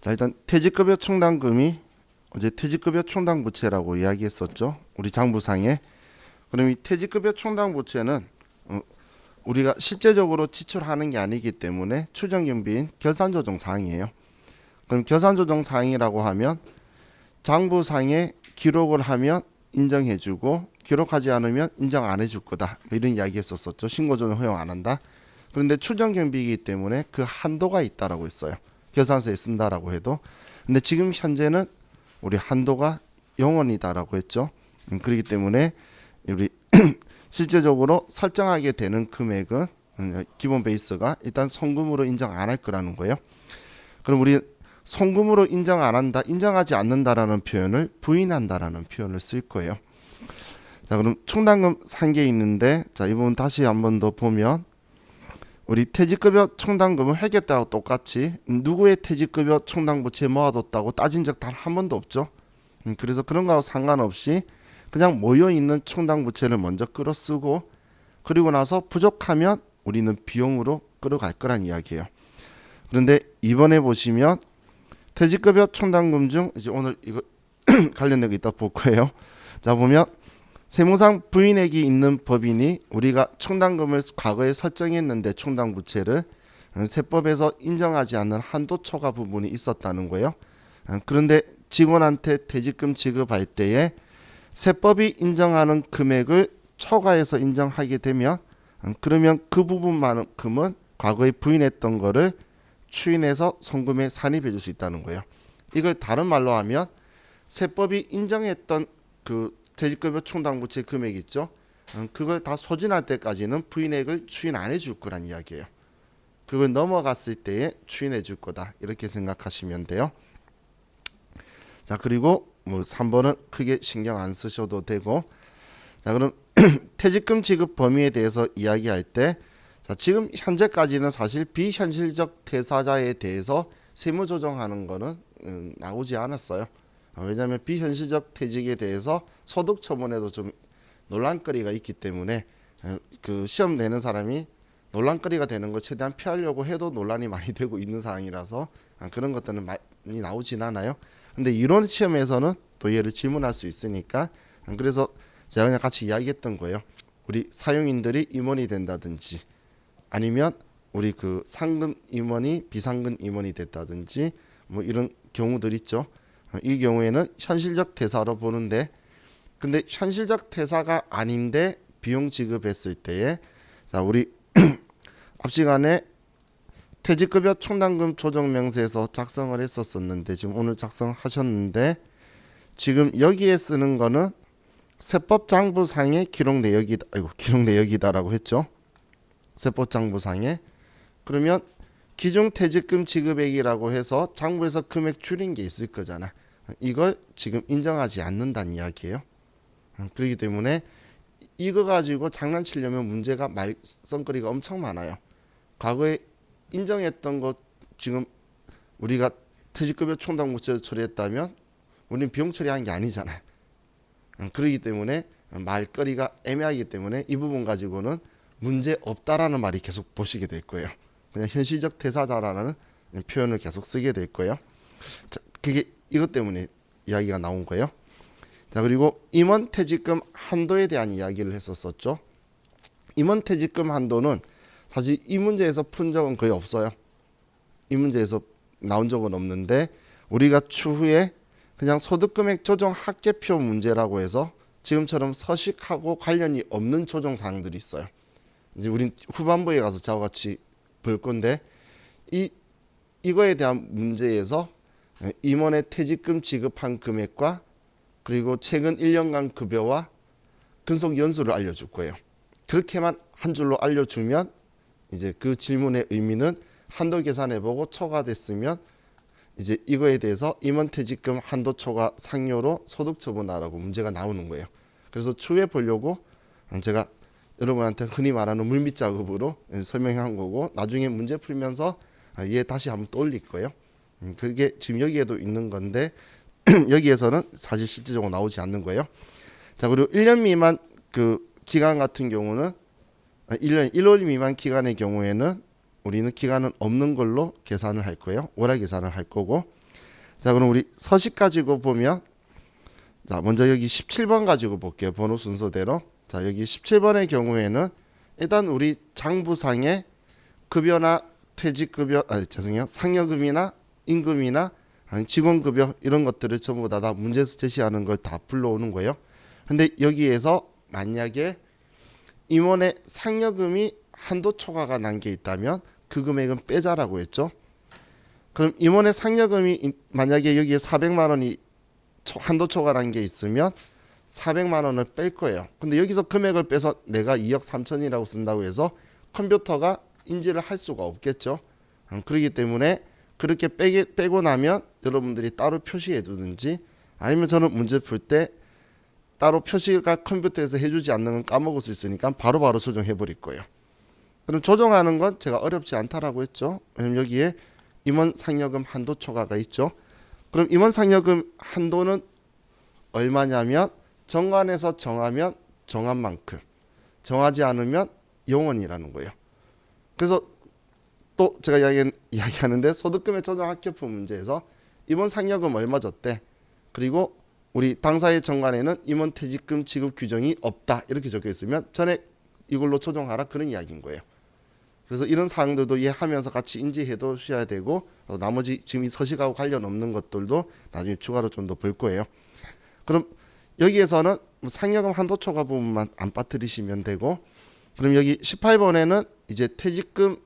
자, 일단 퇴직급여 충당금이 어제 퇴직급여 충당부채라고 이야기했었죠. 우리 장부상에. 그럼 이 퇴직급여 충당부채는 우리가 실제적으로 지출하는 게 아니기 때문에 추정경비인 결산조정 사항이에요. 그럼 결산조정 사항이라고 하면 장부상에 기록을 하면 인정해주고 기록하지 않으면 인정 안 해줄 거다. 뭐 이런 이야기 했었었죠. 신고조정 허용 안 한다. 그런데 추정경비이기 때문에 그 한도가 있다라고 했어요. 계산서에 쓴다라고 해도. 근데 지금 현재는 우리 한도가 0원이다라고 했죠. 그렇기 때문에 우리 실제적으로 설정하게 되는 금액은 기본 베이스가 일단 송금으로 인정 안 할 거라는 거예요. 그럼 우리 송금으로 인정 안 한다, 인정하지 않는다라는 표현을 부인한다라는 표현을 쓸 거예요. 자, 그럼 충당금 산게 있는데, 자, 이 부분 다시 한번 더 보면 우리 퇴직급여 충당금은 회계 때하고 똑같이 누구의 퇴직급여 충당부채 모아뒀다고 따진 적 단 한 번도 없죠. 그래서 그런 거하고 상관없이 그냥 모여있는 충당부채를 먼저 끌어쓰고 그리고 나서 부족하면 우리는 비용으로 끌어갈 거란 이야기예요. 그런데 이번에 보시면 퇴직급여 충당금 중 이제 오늘 이거 관련된 거 이따 볼 거예요. 자, 보면 세무상 부인액이 있는 법인이 우리가 충당금을 과거에 설정했는데 충당부채를 세법에서 인정하지 않는 한도 초과 부분이 있었다는 거예요. 그런데 직원한테 퇴직금 지급할 때에 세법이 인정하는 금액을 초과해서 인정하게 되면 그러면 그 부분만큼은 과거에 부인했던 거를 추인해서 송금에 산입해 줄 수 있다는 거예요. 이걸 다른 말로 하면 세법이 인정했던 그 퇴직급여 충당부채 금액 있죠. 그걸 다 소진할 때까지는 부인액을 추인 안 해줄 거란 이야기예요. 그걸 넘어갔을 때에 추인해 줄 거다. 이렇게 생각하시면 돼요. 자, 그리고 뭐 3번은 크게 신경 안 쓰셔도 되고, 자, 그럼 퇴직금 지급 범위에 대해서 이야기할 때, 자, 지금 현재까지는 사실 비현실적 퇴사자에 대해서 세무 조정하는 거는 나오지 않았어요. 왜냐하면 비현실적 퇴직에 대해서 소득 처분에도 좀 논란거리가 있기 때문에 그 시험 내는 사람이 논란거리가 되는 거 최대한 피하려고 해도 논란이 많이 되고 있는 상황이라서 그런 것들은 많이 나오진 않아요. 근데 이론 시험에서는 또 얘를 질문할 수 있으니까 그래서 제가 그냥 같이 이야기했던 거예요. 우리 사용인들이 임원이 된다든지 아니면 우리 그 상금 임원이 비상금 임원이 됐다든지 뭐 이런 경우들 있죠. 이 경우에는 현실적 퇴사로 보는데 근데 현실적 퇴사가 아닌데 비용 지급했을 때에 자, 우리 앞 시간에 퇴직급여 충당금 조정 명세에서 작성을 했었었는데 지금 오늘 작성하셨는데 지금 여기에 쓰는 거는 세법장부상의 기록 내역이다. 아이고, 기록 내역이다라고 했죠. 세법장부상에. 그러면 기존 퇴직금 지급액이라고 해서 장부에서 금액 줄인 게 있을 거잖아. 이걸 지금 인정하지 않는다는 이야기예요. 그렇기 때문에 이거 가지고 장난치려면 문제가 말썽거리가 엄청 많아요. 과거에 인정했던 것 지금 우리가 퇴직급여 충당부채 처리했다면 우리는 비용 처리한 게 아니잖아요. 그렇기 때문에 말거리가 애매하기 때문에 이 부분 가지고는 문제 없다라는 말이 계속 보시게 될 거예요. 그냥 현실적 퇴사자라는 표현을 계속 쓰게 될 거예요. 자, 그게 이것 때문에 이야기가 나온 거예요. 자, 그리고 임원 퇴직금 한도에 대한 이야기를 했었었죠. 임원 퇴직금 한도는 사실 이 문제에서 푼 적은 거의 없어요. 이 문제에서 나온 적은 없는데 우리가 추후에 그냥 소득금액 조정 합계표 문제라고 해서 지금처럼 서식하고 관련이 없는 조정 사항들이 있어요. 이제 우린 후반부에 가서 저와 같이 볼 건데 이거에 대한 문제에서 임원의 퇴직금 지급한 금액과 그리고 최근 1년간 급여와 근속 연수를 알려줄 거예요. 그렇게만 한 줄로 알려주면 이제 그 질문의 의미는 한도 계산해보고 초과됐으면 이제 이거에 대해서 임원퇴직금 한도 초과 상여로 소득처분하라고 문제가 나오는 거예요. 그래서 추후에 보려고 제가 여러분한테 흔히 말하는 물밑 작업으로 설명한 거고 나중에 문제 풀면서 얘 다시 한번 떠올릴 거예요. 그게 지금 여기에도 있는 건데 여기에서는 사실 실질적으로 나오지 않는 거예요. 자, 그리고 1년 미만 그 기간 같은 경우는 1월 미만 기간의 경우에는 우리는 기간은 없는 걸로 계산을 할 거예요. 월화 계산을 할 거고 자, 그럼 우리 서식 가지고 보면, 자, 먼저 여기 17번 가지고 볼게요. 번호 순서대로. 자, 여기 17번의 경우에는 일단 우리 장부상의 급여나 퇴직급여, 죄송해요. 상여금이나 임금이나 아니 직원급여 이런 것들을 전부 다 문제에서 제시하는 걸 다 불러오는 거예요. 근데 여기에서 만약에 임원의 상여금이 한도 초과가 난 게 있다면 그 금액은 빼자라고 했죠. 그럼 임원의 상여금이 만약에 여기에 400만 원이 한도 초과란 게 있으면 400만 원을 뺄 거예요. 근데 여기서 금액을 빼서 내가 2억 3천이라고 쓴다고 해서 컴퓨터가 인지를 할 수가 없겠죠. 그렇기 때문에 그렇게 빼고 나면 여러분들이 따로 표시해 두든지 아니면 저는 문제 풀 때 따로 표시가 컴퓨터에서 해주지 않는 건 까먹을 수 있으니까 바로바로 조정해 버릴 거예요. 그럼 조정하는 건 제가 어렵지 않다라고 했죠. 왜냐면 여기에 임원 상여금 한도 초과가 있죠. 그럼 임원 상여금 한도는 얼마냐면 정관에서 정하면 정한 만큼, 정하지 않으면 0원이라는 거예요. 그래서 또 제가 이야기하는데 소득금의 조정 합격표 문제에서 임원 상여금 얼마 줬대. 그리고 우리 당사의 정관에는 임원 퇴직금 지급 규정이 없다 이렇게 적혀 있으면 전액 이걸로 조정하라 그런 이야기인 거예요. 그래서 이런 사항들도 이해하면서 같이 인지해 두셔야 되고 나머지 지금 이 서식하고 관련 없는 것들도 나중에 추가로 좀 더 볼 거예요. 그럼 여기에서는 상여금 한도 초과 부분만 안 빠뜨리시면 되고, 그럼 여기 18번에는 이제 퇴직금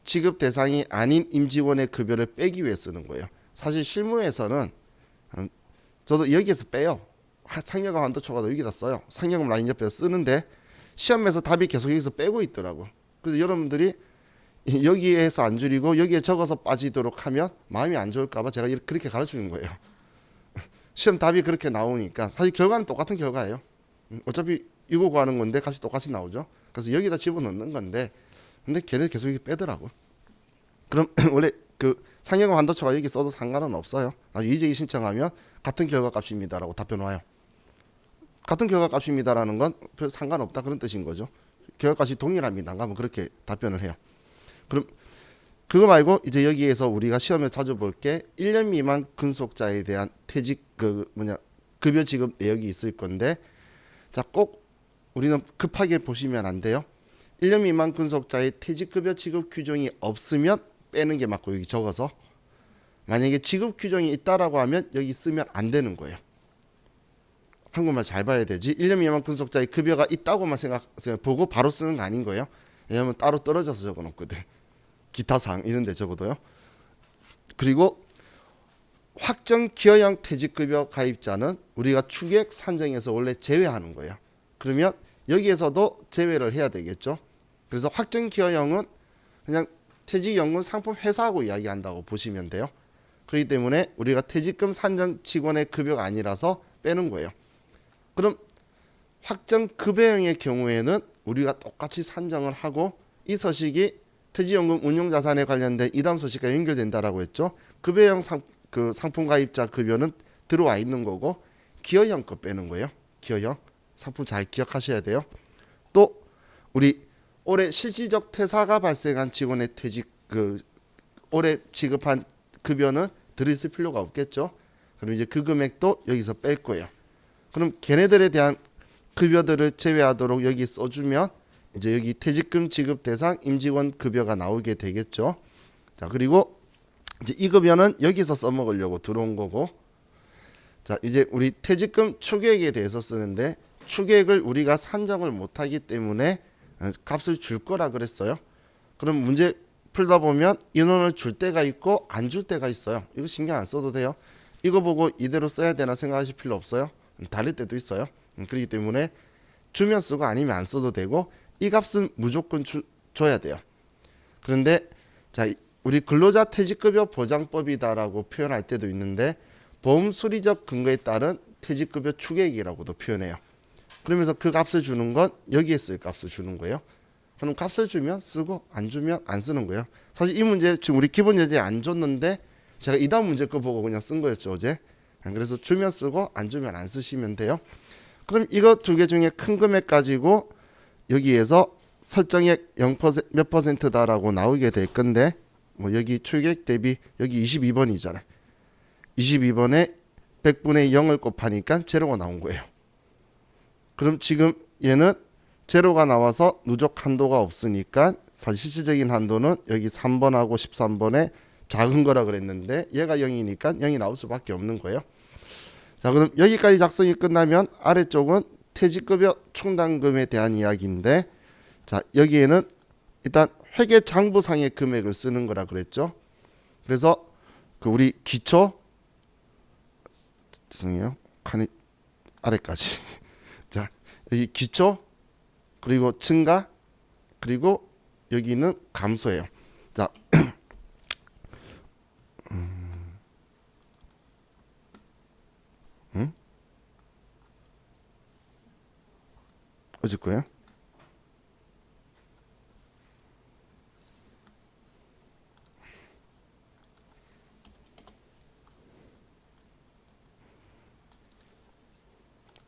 지급 대상이 아닌 임직원의 급여를 빼기 위해 쓰는 거예요. 사실 실무에서는 저도 여기에서 빼요. 상여금 한도 초과도 여기다 써요. 상여금 라인 옆에서 쓰는데 시험에서 답이 계속 여기서 빼고 있더라고. 그래서 여러분들이 여기에서 안 줄이고 여기에 적어서 빠지도록 하면 마음이 안 좋을까 봐 제가 그렇게 가르치는 거예요. 시험 답이 그렇게 나오니까 사실 결과는 똑같은 결과예요. 어차피 이거 구하는 건데 값이 똑같이 나오죠. 그래서 여기다 집어넣는 건데 근데 걔네 계속 이렇게 빼더라고. 그럼 원래 그 상여금 한도 초과 여기 써도 상관은 없어요. 나중에 이재기 신청하면 같은 결과 값입니다라고 답변 와요. 같은 결과 값입니다라는 건 별 상관없다 그런 뜻인 거죠. 결과 값이 동일합니다. 그러면 그렇게 답변을 해요. 그럼 그거 말고 이제 여기에서 우리가 시험에 자주 볼 게 1년 미만 근속자에 대한 퇴직 급여 지급 내역이 있을 건데, 자, 꼭 우리는 급하게 보시면 안 돼요. 1년 미만 근속자의 퇴직급여 지급 규정이 없으면 빼는 게 맞고 여기 적어서, 만약에 지급 규정이 있다라고 하면 여기 쓰면 안 되는 거예요. 한국말 잘 봐야 되지. 1년 미만 근속자의 급여가 있다고만 보고 바로 쓰는 거 아닌 거예요. 왜냐하면 따로 떨어져서 적어놓거든. 기타 사항 이런 데 적어도요. 그리고 확정 기여형 퇴직급여 가입자는 우리가 추계액 산정에서 원래 제외하는 거예요. 그러면 여기에서도 제외를 해야 되겠죠. 그래서 확정 기여형은 그냥 퇴직연금 상품 회사하고 이야기한다고 보시면 돼요. 그렇기 때문에 우리가 퇴직금 산정 직원의 급여가 아니라서 빼는 거예요. 그럼 확정 급여형의 경우에는 우리가 똑같이 산정을 하고 이 서식이 퇴직연금 운용자산에 관련된 이다음 서식과 연결된다라고 했죠. 급여형 상품 가입자 급여는 들어와 있는 거고 기여형 거 빼는 거예요. 기여형 상품 잘 기억하셔야 돼요. 또 우리 올해 실질적 퇴사가 발생한 직원의 퇴직 올해 지급한 급여는 들어있을 필요가 없겠죠. 그럼 이제 그 금액도 여기서 뺄 거예요. 그럼 걔네들에 대한 급여들을 제외하도록 여기 써주면 이제 여기 퇴직금 지급 대상 임직원 급여가 나오게 되겠죠. 자, 그리고 이제 이 급여는 여기서 써먹으려고 들어온 거고, 자, 이제 우리 퇴직금 추계액에 대해서 쓰는데 추계액을 우리가 산정을 못하기 때문에 값을 줄 거라 그랬어요. 그럼 문제 풀다 보면 인원을 줄 때가 있고 안 줄 때가 있어요. 이거 신경 안 써도 돼요. 이거 보고 이대로 써야 되나 생각하실 필요 없어요. 다를 때도 있어요. 그렇기 때문에 주면 쓰고 아니면 안 써도 되고 이 값은 무조건 줘야 돼요. 그런데 자, 우리 근로자 퇴직급여 보장법이다라고 표현할 때도 있는데 보험 수리적 근거에 따른 퇴직급여 추계액이라고도 표현해요. 그러면서 그 값을 주는 건 여기에 쓸 값을 주는 거예요. 그럼 값을 주면 쓰고 안 주면 안 쓰는 거예요. 사실 이 문제 지금 우리 기본 예제에 안 줬는데 제가 이 다음 문제 거 보고 그냥 쓴 거였죠, 어제. 그래서 주면 쓰고 안 주면 안 쓰시면 돼요. 그럼 이거 두 개 중에 큰 금액 가지고 여기에서 설정액 0% 몇 %다라고 나오게 될 건데 뭐 여기 추계액 대비 여기 22번이잖아요. 22번에 100분의 0을 곱하니까 제로가 나온 거예요. 그럼 지금 얘는 제로가 나와서 누적 한도가 없으니까 사실 실질적인 한도는 여기 3번하고 13번에 작은 거라 그랬는데 얘가 0이니까 0이 나올 수밖에 없는 거예요. 자, 그럼 여기까지 작성이 끝나면 아래쪽은 퇴직급여 충당금에 대한 이야기인데, 자, 여기에는 일단 회계 장부상의 금액을 쓰는 거라 그랬죠. 그래서 그 우리 기초, 죄송해요, 칸이 아래까지. 자, 여기 기초, 그리고 증가, 그리고 여기는 감소예요. 자, 어쩔 거예요?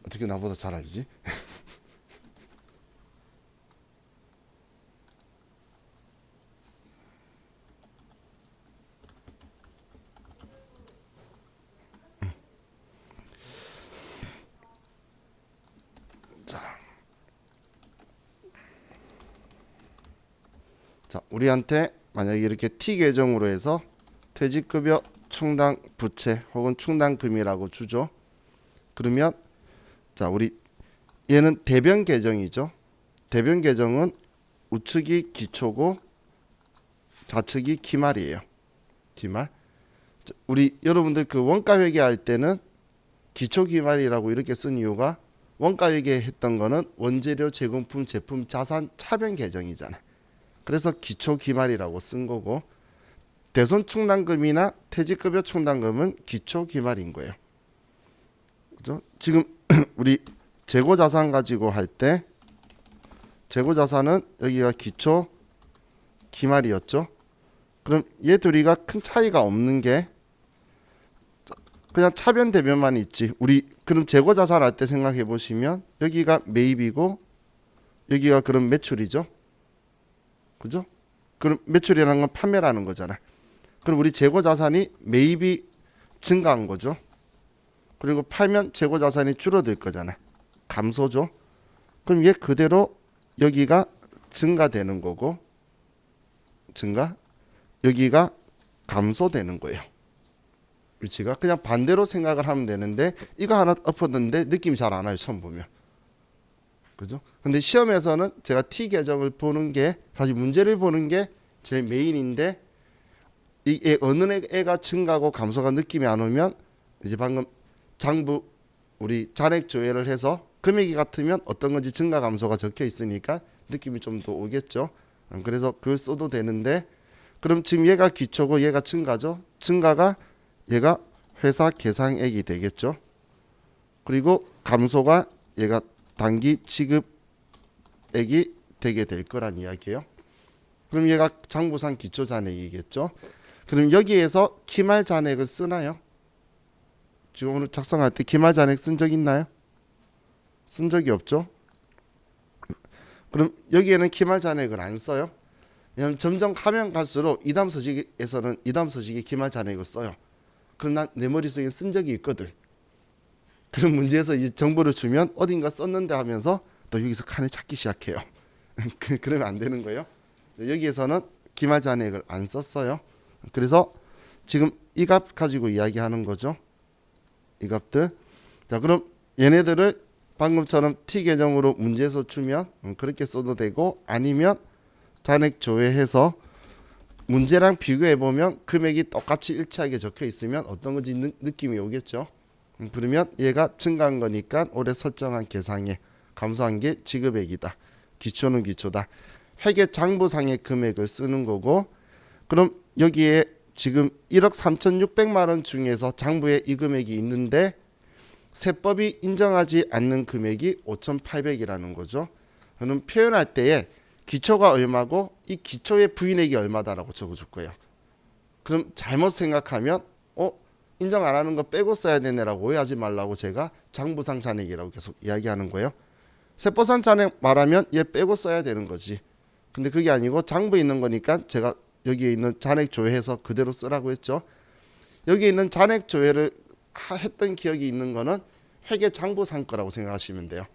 어떻게 나보다 잘 알지? 자, 우리한테 만약에 이렇게 T 계정으로 해서 퇴직급여 충당 부채 혹은 충당금이라고 주죠. 그러면 자, 우리 얘는 대변 계정이죠. 대변 계정은 우측이 기초고 좌측이 기말이에요. 기말. 자, 우리 여러분들 그 원가 회계할 때는 기초 기말이라고 이렇게 쓴 이유가 원가 회계했던 거는 원재료, 제공품, 제품, 자산 차변 계정이잖아요. 그래서 기초 기말이라고 쓴 거고, 대손 충당금이나 퇴직급여 충당금은 기초 기말인 거예요. 그죠? 지금 우리 재고 자산 가지고 할 때 재고 자산은 여기가 기초 기말이었죠. 그럼 얘 둘이가 큰 차이가 없는 게 그냥 차변 대변만 있지. 우리 그럼 재고 자산 할 때 생각해 보시면 여기가 매입이고 여기가 그럼 매출이죠. 그죠? 그럼 매출이라는 건 판매라는 거잖아. 그럼 우리 재고 자산이 매입이 증가한 거죠. 그리고 팔면 재고 자산이 줄어들 거잖아. 감소죠. 그럼 얘 그대로 여기가 증가되는 거고, 증가, 여기가 감소되는 거예요. 위치가 그냥 반대로 생각을 하면 되는데 이거 하나 엎었는데 느낌이 잘 안 와요. 처음 보면. 그죠? 근데 시험에서는 제가 T 계정을 보는 게 사실 문제를 보는 게 제일 메인인데, 이 어느 애가 증가하고 감소가 느낌이 안 오면 이제 방금 장부 우리 잔액 조회를 해서 금액이 같으면 어떤 건지 증가 감소가 적혀 있으니까 느낌이 좀 더 오겠죠. 그래서 그걸 써도 되는데, 그럼 지금 얘가 기초고 얘가 증가죠. 증가가 얘가 회사 계상액이 되겠죠. 그리고 감소가 얘가 단기 지급액이 되게 될 거란 이야기예요. 그럼 얘가 장부상 기초 잔액이겠죠. 그럼 여기에서 기말 잔액을 쓰나요? 지금 오늘 작성할 때 기말 잔액 쓴 적 있나요? 쓴 적이 없죠. 그럼 여기에는 기말 잔액을 안 써요. 왜냐하면 점점 가면 갈수록 이담 서식에서는 이담 서식에 기말 잔액을 써요. 그럼 난 내 머릿속에 쓴 적이 있거든. 그런 문제에서 이 정보를 주면 어딘가 썼는데 하면서 또 여기서 칸을 찾기 시작해요. 그러면 안 되는 거예요. 여기에서는 기말 잔액을 안 썼어요. 그래서 지금 이 값 가지고 이야기하는 거죠. 이 값들. 자, 그럼 얘네들을 방금처럼 T 계정으로 문제에서 주면 그렇게 써도 되고, 아니면 잔액 조회해서 문제랑 비교해 보면 금액이 똑같이 일치하게 적혀 있으면 어떤 건지 느낌이 오겠죠. 그러면 얘가 증가한 거니까 올해 설정한 계상액, 감소한 게 지급액이다. 기초는 기초다. 회계 장부상의 금액을 쓰는 거고, 그럼 여기에 지금 1억 3,600만 원 중에서 장부에 이 금액이 있는데 세법이 인정하지 않는 금액이 5,800이라는 거죠. 그럼 표현할 때에 기초가 얼마고 이 기초의 부인액이 얼마다라고 적어줄 거예요. 그럼 잘못 생각하면 인정 안 하는 거 빼고 써야 되네라고 오해하지 말라고 제가 장부상 잔액이라고 계속 이야기하는 거예요. 세법상 잔액 말하면 얘 빼고 써야 되는 거지. 근데 그게 아니고 장부에 있는 거니까 제가 여기에 있는 잔액 조회해서 그대로 쓰라고 했죠. 여기 있는 잔액 조회를 했던 기억이 있는 거는 회계 장부상 거라고 생각하시면 돼요.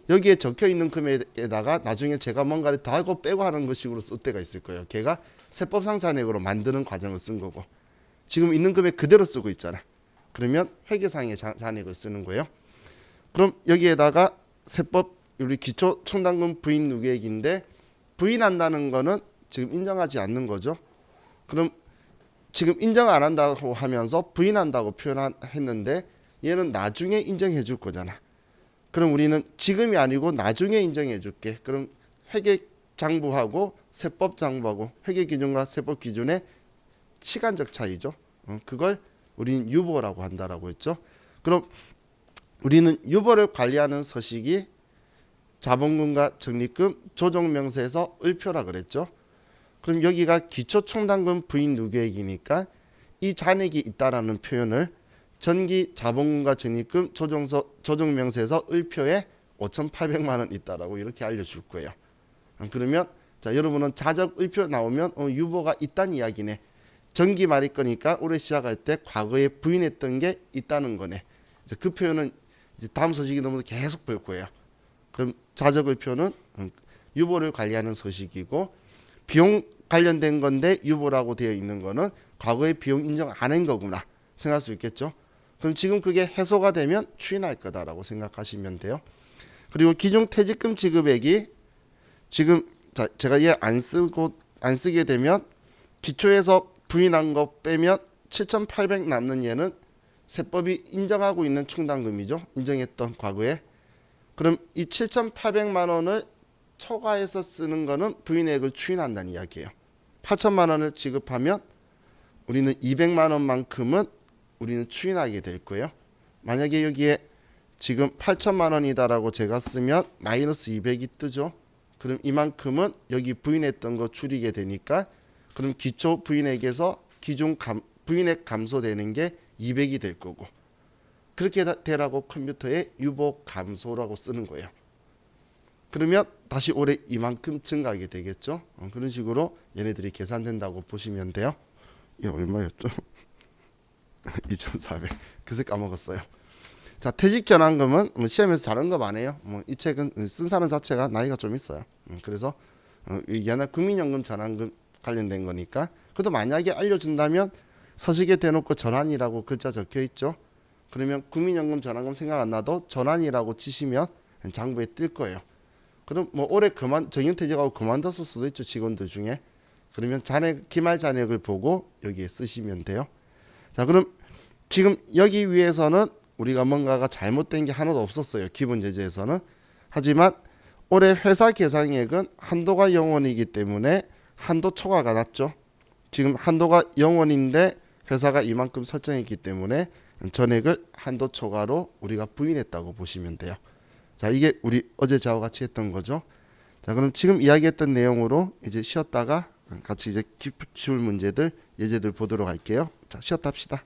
여기에 적혀 있는 금액에다가 나중에 제가 뭔가를 더하고 빼고 하는 것식으로 쓸 때가 있을 거예요. 걔가 세법상 잔액으로 만드는 과정을 쓴 거고, 지금 있는 금액 그대로 쓰고 있잖아. 그러면 회계상의 잔액을 쓰는 거예요. 그럼 여기에다가 세법 우리 기초 총당금 부인 누계액인데, 부인한다는 거는 지금 인정하지 않는 거죠. 그럼 지금 인정 안 한다고 하면서 부인한다고 표현했는데 얘는 나중에 인정해 줄 거잖아. 그럼 우리는 지금이 아니고 나중에 인정해 줄게. 그럼 회계 장부하고 세법 장부하고 회계 기준과 세법 기준의 시간적 차이죠. 그걸 우리는 유보라고 한다라고 했죠. 그럼 우리는 유보를 관리하는 서식이 자본금과 적립금 조정명세에서 을표라 그랬죠. 그럼 여기가 기초총당금 부인 누계액이니까 이 잔액이 있다라는 표현을 전기 자본금과 적립금 조정명세에서 을표에 5,800만 원 있다라고 이렇게 알려줄 거예요. 그러면 자, 여러분은 자적 을표 나오면 유보가 있다는 이야기네. 전기 말일 거니까 올해 시작할 때 과거에 부인했던 게 있다는 거네. 그 표현은 이제 다음 서식이 넘어서 계속 볼 거예요. 그럼 자적 을표는 유보를 관리하는 서식이고, 비용 관련된 건데 유보라고 되어 있는 거는 과거에 비용 인정 안 한 거구나 생각할 수 있겠죠. 그럼 지금 그게 해소가 되면 추인할 거다라고 생각하시면 돼요. 그리고 기존 퇴직금 지급액이 지금 제가 얘 안 쓰게 되면 기초에서 부인한 거 빼면 7,800 남는 얘는 세법이 인정하고 있는 충당금이죠. 인정했던 과거에. 그럼 이 7,800만 원을 초과해서 쓰는 거는 부인액을 추인한다는 이야기예요. 8천만 원을 지급하면 우리는 200만 원만큼은 우리는 추인하게 될 거예요. 만약에 여기에 지금 8천만 원이다라고 제가 쓰면 마이너스 200이 뜨죠. 그럼 이만큼은 여기 부인했던 거 줄이게 되니까, 그럼 기초 부인액에서 기존 부인액 감소되는 게 200이 될 거고, 그렇게 되라고 컴퓨터에 유보 감소라고 쓰는 거예요. 그러면 다시 올해 이만큼 증가하게 되겠죠. 그런 식으로 얘네들이 계산된다고 보시면 돼요. 이게 얼마였죠? 2,400. 그새 까먹었어요. 자, 퇴직전환금은 시험에서 잘한 거 많아요. 이 책은 쓴 사람 자체가 나이가 좀 있어요. 그래서 옛날 국민연금 전환금 관련된 거니까. 그래도 만약에 알려준다면 서식에 대놓고 전환이라고 글자 적혀 있죠. 그러면 국민연금 전환금 생각 안 나도 전환이라고 치시면 장부에 뜰 거예요. 그럼 뭐 올해 정년퇴직하고 그만뒀을 수도 있죠, 직원들 중에. 그러면 기말 잔액을 보고 여기에 쓰시면 돼요. 자, 그럼 지금 여기 위에서는 우리가 뭔가가 잘못된 게 하나도 없었어요, 기본 예제에서는. 하지만 올해 회사 계상액은 한도가 0원이기 때문에 한도 초과가 났죠. 지금 한도가 0원인데 회사가 이만큼 설정했기 때문에 전액을 한도 초과로 우리가 부인했다고 보시면 돼요. 자, 이게 우리 어제 저와 같이 했던 거죠. 자, 그럼 지금 이야기했던 내용으로 이제 쉬었다가 같이 이제 기출 문제들, 예제들 보도록 할게요. 자, 쉬었다 합시다.